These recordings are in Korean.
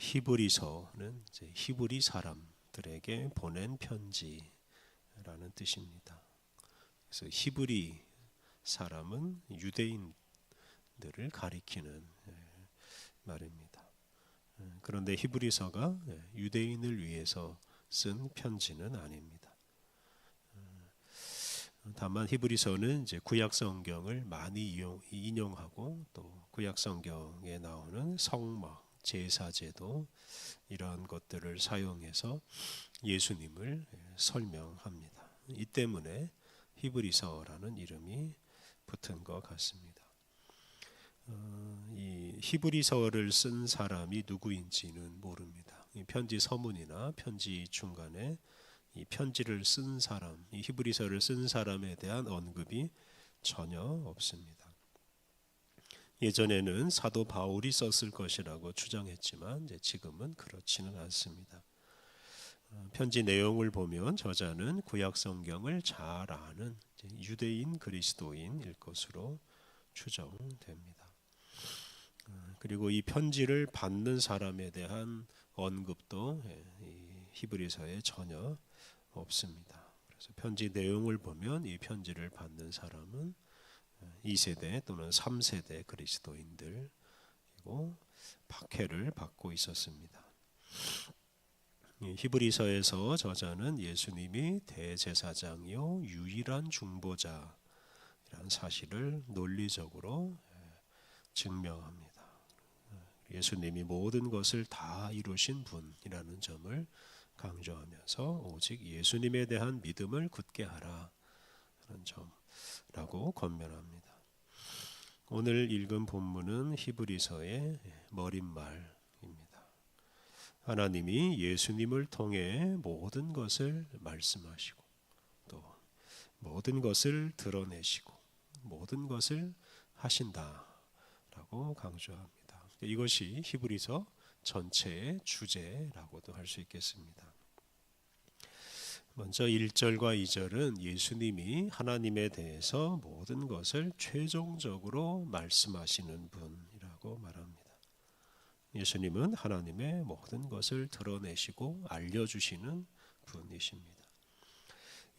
히브리서는 이제 히브리 사람들에게 보낸 편지라는 뜻입니다. 그래서 히브리 사람은 유대인들을 가리키는 말입니다. 그런데 히브리서가 유대인을 위해서 쓴 편지는 아닙니다. 다만 히브리서는 이제 구약 성경을 많이 인용하고 또 구약 성경에 나오는 성막, 제사제도 이런 것들을 사용해서 예수님을 설명합니다. 이 때문에 히브리서라는 이름이 붙은 것 같습니다. 이 히브리서를 쓴 사람이 누구인지는 모릅니다. 이 편지 서문이나 편지 중간에 이 편지를 쓴 사람, 이 히브리서를 쓴 사람에 대한 언급이 전혀 없습니다. 예전에는 사도 바울이 썼을 것이라고 주장했지만 지금은 그렇지는 않습니다. 편지 내용을 보면 저자는 구약 성경을 잘 아는 유대인 그리스도인일 것으로 추정됩니다. 그리고 이 편지를 받는 사람에 대한 언급도 이 히브리서에 전혀 없습니다. 그래서 편지 내용을 보면 이 편지를 받는 사람은 2세대 또는 3세대 그리스도인들이고 박해를 받고 있었습니다. 히브리서에서 저자는 예수님이 대제사장이요 유일한 중보자라는 사실을 논리적으로 증명합니다. 예수님이 모든 것을 다 이루신 분이라는 점을 강조하면서 오직 예수님에 대한 믿음을 굳게 하라는 점라고 권면합니다. 오늘 읽은 본문은 히브리서의 머릿말입니다. 하나님이 예수님을 통해 모든 것을 말씀하시고 또 모든 것을 드러내시고 모든 것을 하신다라고 강조합니다. 이것이 히브리서 전체의 주제라고도 할 수 있겠습니다. 먼저 1절과 2절은 예수님이 하나님에 대해서 모든 것을 최종적으로 말씀하시는 분이라고 말합니다. 예수님은 하나님의 모든 것을 드러내시고 알려주시는 분이십니다.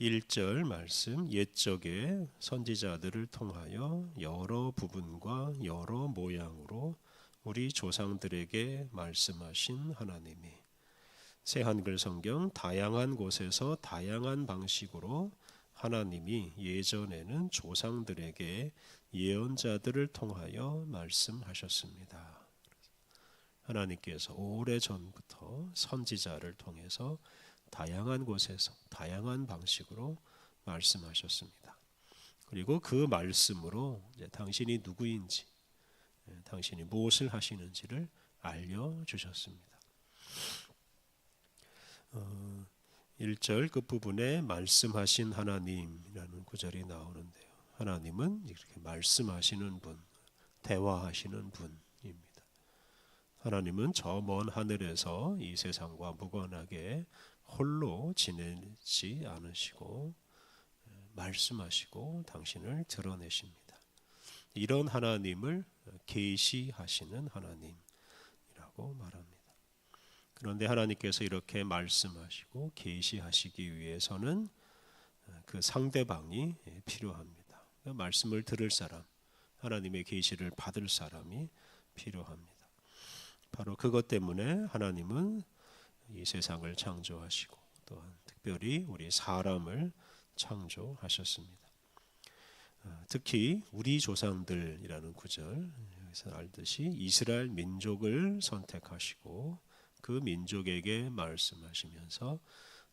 1절 말씀, 옛적에 선지자들을 통하여 여러 부분과 여러 모양으로 우리 조상들에게 말씀하신 하나님이 새 한글 성경 다양한 곳에서 다양한 방식으로 하나님이 예전에는 조상들에게 예언자들을 통하여 말씀하셨습니다. 하나님께서 오래전부터 선지자를 통해서 다양한 곳에서 다양한 방식으로 말씀하셨습니다. 그리고 그 말씀으로 이제 당신이 누구인지 당신이 무엇을 하시는지를 알려주셨습니다. 1절 끝부분에 말씀하신 하나님이라는 구절이 나오는데요. 하나님은 이렇게 말씀하시는 분, 대화하시는 분입니다. 하나님은 저 먼 하늘에서 이 세상과 무관하게 홀로 지내지 않으시고 말씀하시고 당신을 드러내십니다. 이런 하나님을 계시하시는 하나님이라고 말합니다. 그런데 하나님께서 이렇게 말씀하시고 계시하시기 위해서는 그 상대방이 필요합니다. 말씀을 들을 사람, 하나님의 계시를 받을 사람이 필요합니다. 바로 그것 때문에 하나님은 이 세상을 창조하시고 또한 특별히 우리 사람을 창조하셨습니다. 특히 우리 조상들이라는 구절, 여기서 알듯이 이스라엘 민족을 선택하시고 그 민족에게 말씀하시면서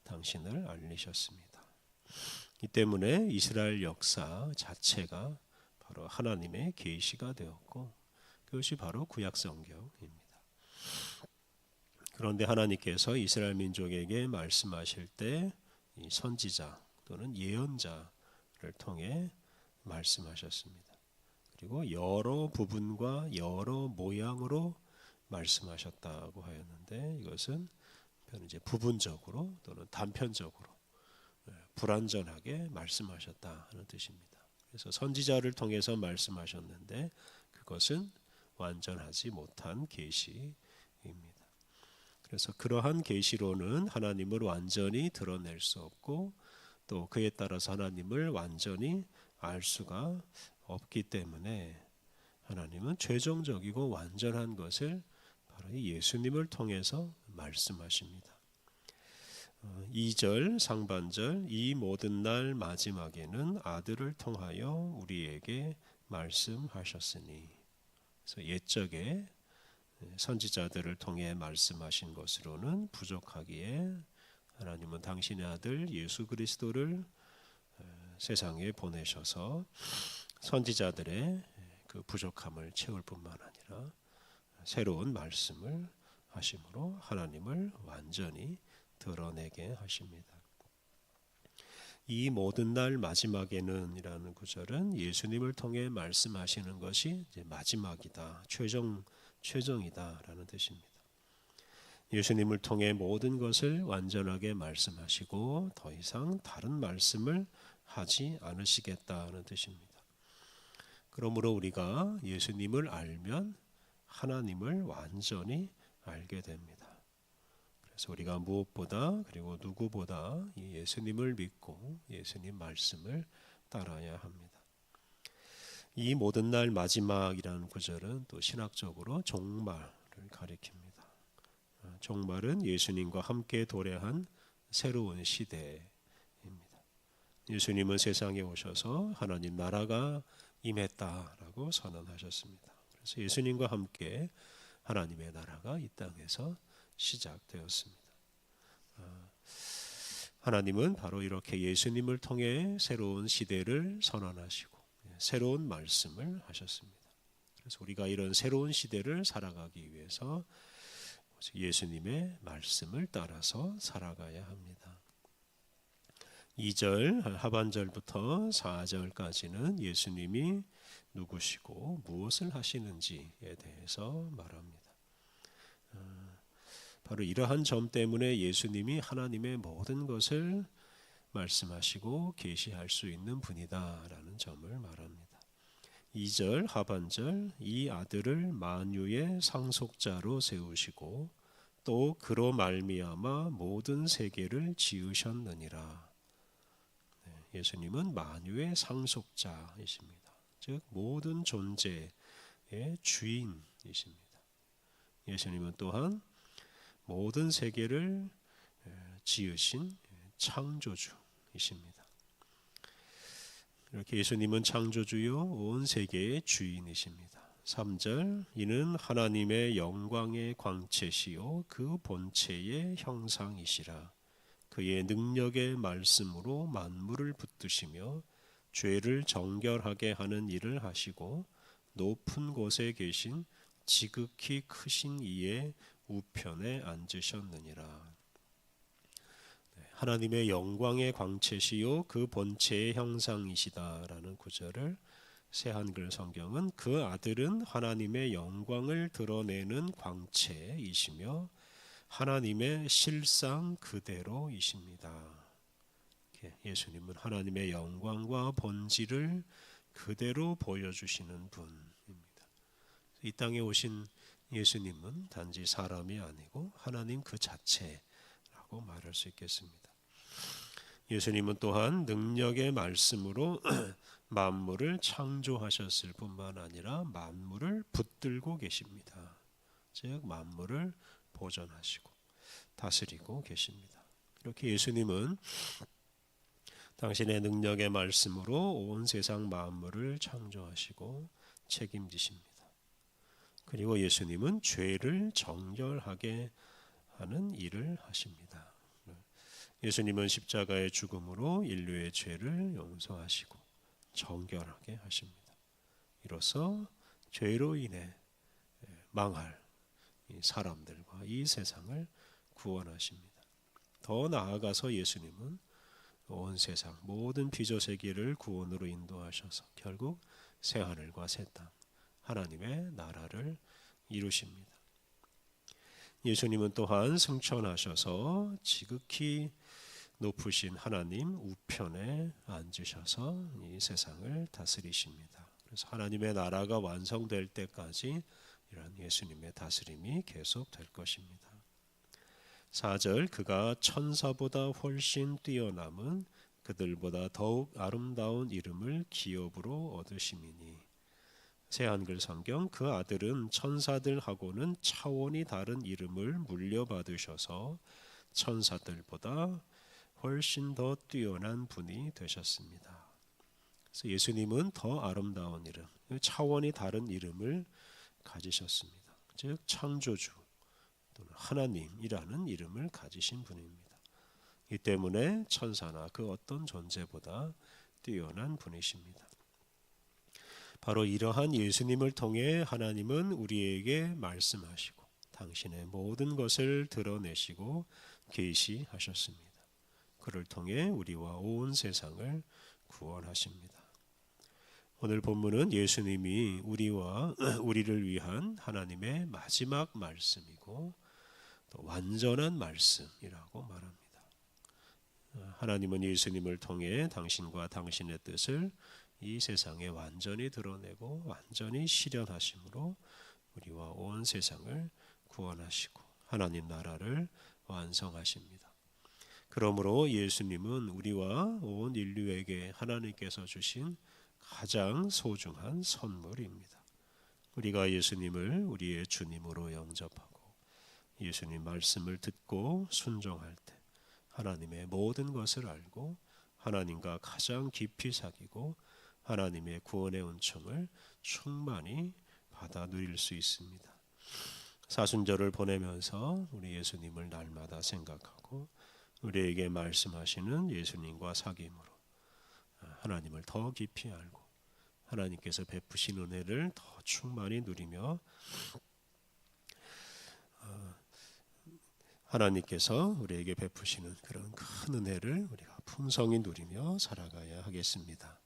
당신을 알리셨습니다. 이 때문에 이스라엘 역사 자체가 바로 하나님의 계시가 되었고 그것이 바로 구약 성경입니다. 그런데 하나님께서 이스라엘 민족에게 말씀하실 때 이 선지자 또는 예언자를 통해 말씀하셨습니다. 그리고 여러 부분과 여러 모양으로 말씀하셨다고 하였는데 이것은 이제 부분적으로 또는 단편적으로 불완전하게 말씀하셨다 하는 뜻입니다. 그래서 선지자를 통해서 말씀하셨는데 그것은 완전하지 못한 계시입니다. 그래서 그러한 계시로는 하나님을 완전히 드러낼 수 없고 또 그에 따라서 하나님을 완전히 알 수가 없기 때문에 하나님은 최종적이고 완전한 것을 바로 예수님을 통해서 말씀하십니다. 2절 상반절 이 모든 날 마지막에는 아들을 통하여 우리에게 말씀하셨으니, 그래서 옛적에 선지자들을 통해 말씀하신 것으로는 부족하기에 하나님은 당신의 아들 예수 그리스도를 세상에 보내셔서 선지자들의 그 부족함을 채울 뿐만 아니라 새로운 말씀을 하심으로 하나님을 완전히 드러내게 하십니다. 이 모든 날 마지막에는 이라는 구절은 예수님을 통해 말씀하시는 것이 이제 마지막이다, 최종이다라는 뜻입니다. 예수님을 통해 모든 것을 완전하게 말씀하시고 더 이상 다른 말씀을 하지 않으시겠다는 뜻입니다. 그러므로 우리가 예수님을 알면 하나님을 완전히 알게 됩니다. 그래서 우리가 무엇보다 그리고 누구보다 이 예수님을 믿고 예수님 말씀을 따라야 합니다. 이 모든 날 마지막이라는 구절은 또 신학적으로 종말을 가리킵니다. 종말은 예수님과 함께 도래한 새로운 시대입니다. 예수님은 세상에 오셔서 하나님 나라가 임했다라고 선언하셨습니다. 그래서 예수님과 함께 하나님의 나라가 이 땅에서 시작되었습니다. 하나님은 바로 이렇게 예수님을 통해 새로운 시대를 선언하시고 새로운 말씀을 하셨습니다. 그래서 우리가 이런 새로운 시대를 살아가기 위해서 예수님의 말씀을 따라서 살아가야 합니다. 2절 하반절부터 4절까지는 예수님이 누구시고 무엇을 하시는지에 대해서 말합니다. 바로 이러한 점 때문에 예수님이 하나님의 모든 것을 말씀하시고 계시할 수 있는 분이다라는 점을 말합니다. 2절 하반절 이 아들을 만유의 상속자로 세우시고 또 그로 말미암아 모든 세계를 지으셨느니라. 예수님은 만유의 상속자이십니다. 즉 모든 존재의 주인이십니다. 예수님은 또한 모든 세계를 지으신 창조주이십니다. 이렇게 예수님은 창조주요 온 세계의 주인이십니다. 3절 이는 하나님의 영광의 광채시요 그 본체의 형상이시라. 그의 능력의 말씀으로 만물을 붙드시며 죄를 정결하게 하는 일을 하시고 높은 곳에 계신 지극히 크신 이의 우편에 앉으셨느니라. 하나님의 영광의 광채시요 그 본체의 형상이시다라는 구절을 새 한글 성경은 그 아들은 하나님의 영광을 드러내는 광채이시며 하나님의 실상 그대로이십니다. 예수님은 하나님의 영광과 본질을 그대로 보여주시는 분입니다. 이 땅에 오신 예수님은 단지 사람이 아니고 하나님 그 자체라고 말할 수 있겠습니다. 예수님은 또한 능력의 말씀으로 만물을 창조하셨을 뿐만 아니라 만물을 붙들고 계십니다. 즉 만물을 보존하시고 다스리고 계십니다. 이렇게 예수님은 당신의 능력의 말씀으로 온 세상 만물을 창조하시고 책임지십니다. 그리고 예수님은 죄를 정결하게 하는 일을 하십니다. 예수님은 십자가의 죽음으로 인류의 죄를 용서하시고 정결하게 하십니다. 이로써 죄로 인해 망할 이 사람들과 이 세상을 구원하십니다. 더 나아가서 예수님은 온 세상 모든 피조세계를 구원으로 인도하셔서 결국 새하늘과 새 땅 하나님의 나라를 이루십니다. 예수님은 또한 승천하셔서 지극히 높으신 하나님 우편에 앉으셔서 이 세상을 다스리십니다. 그래서 하나님의 나라가 완성될 때까지 이런 예수님의 다스림이 계속될 것입니다. 4절 그가 천사보다 훨씬 뛰어남은 그들보다 더욱 아름다운 이름을 기업으로 얻으심이니. 새한글 성경 그 아들은 천사들하고는 차원이 다른 이름을 물려받으셔서 천사들보다 훨씬 더 뛰어난 분이 되셨습니다. 그래서 예수님은 더 아름다운 이름, 차원이 다른 이름을 가지셨습니다. 즉 창조주 또는 하나님이라는 이름을 가지신 분입니다. 이 때문에 천사나 그 어떤 존재보다 뛰어난 분이십니다. 바로 이러한 예수님을 통해 하나님은 우리에게 말씀하시고 당신의 모든 것을 드러내시고 계시하셨습니다. 그를 통해 우리와 온 세상을 구원하십니다. 오늘 본문은 예수님이 우리를 위한 하나님의 마지막 말씀이고 또 완전한 말씀이라고 말합니다. 하나님은 예수님을 통해 당신과 당신의 뜻을 이 세상에 완전히 드러내고 완전히 실현하심으로 우리와 온 세상을 구원하시고 하나님 나라를 완성하십니다. 그러므로 예수님은 우리와 온 인류에게 하나님께서 주신 가장 소중한 선물입니다. 우리가 예수님을 우리의 주님으로 영접하고 예수님 말씀을 듣고 순종할 때 하나님의 모든 것을 알고 하나님과 가장 깊이 사귀고 하나님의 구원의 은총을 충만히 받아 누릴 수 있습니다. 사순절을 보내면서 우리 예수님을 날마다 생각하고 우리에게 말씀하시는 예수님과 사귐으로 하나님을 더 깊이 알고 하나님께서 베푸신 은혜를 더 충만히 누리며 하나님께서 우리에게 베푸시는 그런 큰 은혜를 우리가 풍성히 누리며 살아가야 하겠습니다.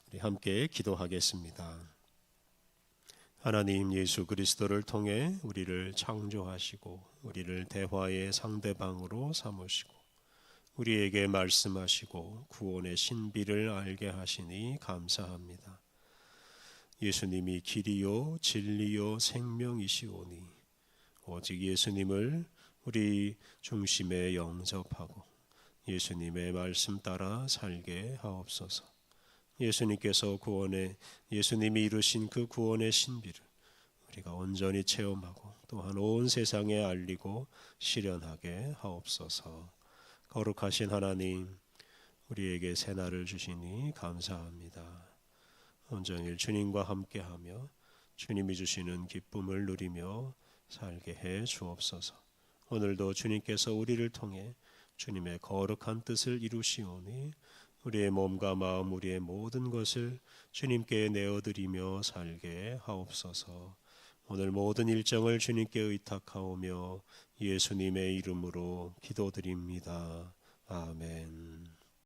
우리 함께 기도하겠습니다. 하나님 예수 그리스도를 통해 우리를 창조하시고 우리를 대화의 상대방으로 삼으시고 우리에게 말씀하시고 구원의 신비를 알게 하시니 감사합니다. 예수님이 길이요 진리요 생명이시오니 오직 예수님을 우리 중심에 영접하고 예수님의 말씀 따라 살게 하옵소서. 예수님이 이루신 그 구원의 신비를 우리가 온전히 체험하고 또한 온 세상에 알리고 실현하게 하옵소서. 거룩하신 하나님, 우리에게 새날을 주시니 감사합니다. 온전히 주님과 함께하며 주님이 주시는 기쁨을 누리며 살게 해 주옵소서. 오늘도 주님께서 우리를 통해 주님의 거룩한 뜻을 이루시오니 우리의 몸과 마음, 우리의 모든 것을 주님께 내어드리며 살게 하옵소서. 오늘 모든 일정을 주님께 의탁하오며 예수님의 이름으로 기도드립니다. 아멘.